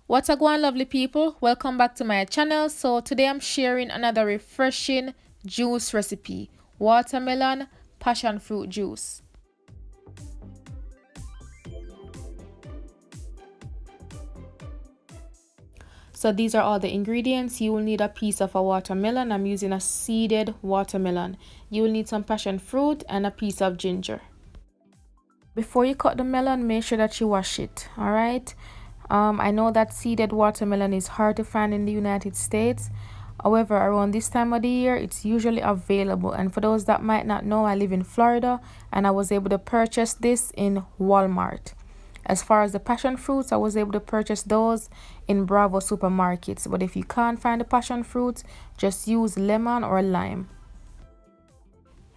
What's a going, lovely people? Welcome back to my channel. So today I'm sharing another refreshing juice recipe: watermelon passion fruit juice. So these are all the ingredients. You will need a piece of a watermelon. I'm using a seeded watermelon. You will need some passion fruit and a piece of ginger. Before you cut the melon, make sure that you wash it. All right. I know that seeded watermelon is hard to find in the United States. However, around this time of the year, it's usually available. And for those that might not know, I live in Florida and I was able to purchase this in Walmart. As far as the passion fruits, I was able to purchase those in Bravo supermarkets. But if you can't find the passion fruits, just use lemon or lime.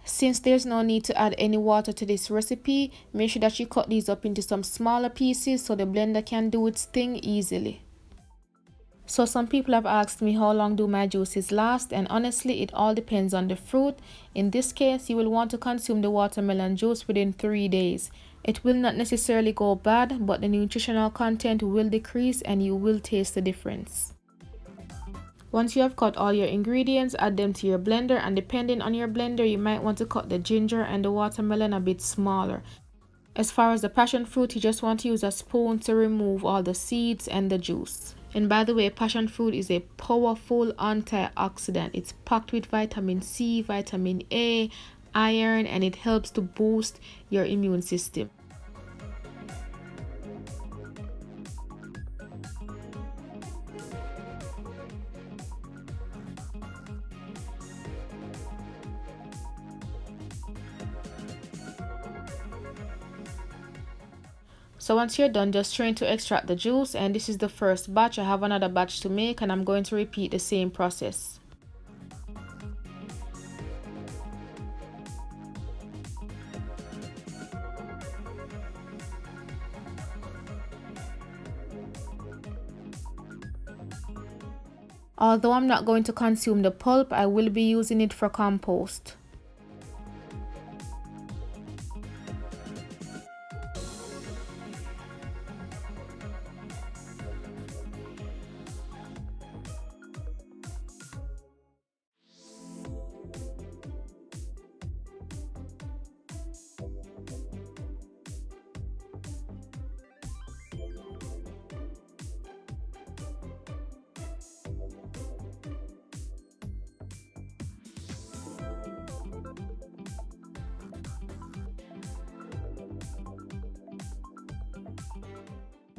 Since there's no need to add any water to this recipe, make sure that you cut these up into some smaller pieces so the blender can do its thing easily. So some people have asked me how long do my juices last, and honestly it all depends on the fruit. In this case, you will want to consume the watermelon juice within 3 days. It will not necessarily go bad, but the nutritional content will decrease and you will taste the difference. Once you have cut all your ingredients, add them to your blender, and depending on your blender, you might want to cut the ginger and the watermelon a bit smaller. As far as the passion fruit, you just want to use a spoon to remove all the seeds and the juice. And by the way, passion fruit is a powerful antioxidant. It's packed with vitamin C, vitamin A, iron, and it helps to boost your immune system. So once you're done, just trying to extract the juice, and this is the first batch. I have another batch to make and I'm going to repeat the same process. Although I'm not going to consume the pulp, I will be using it for compost.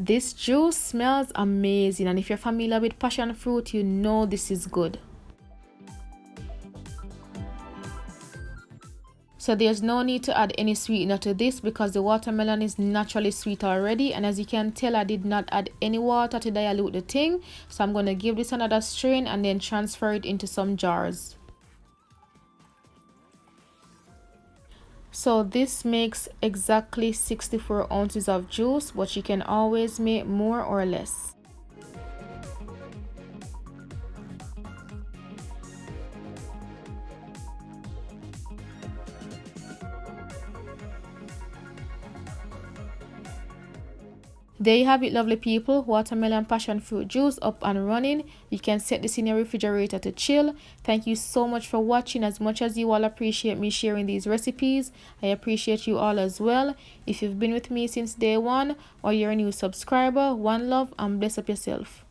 This juice smells amazing, and if you're familiar with passion fruit, you know this is good. So there's no need to add any sweetener to this because the watermelon is naturally sweet already, and as you can tell, I did not add any water to dilute the thing. So I'm going to give this another strain and then transfer it into some jars. So this makes exactly 64 ounces of juice, but you can always make more or less. There you have it, lovely people. Watermelon passion fruit juice up and running. You can set this in your refrigerator to chill. Thank you so much for watching. As much as you all appreciate me sharing these recipes, I appreciate you all as well. If you've been with me since day one or you're a new subscriber, one love and bless up yourself.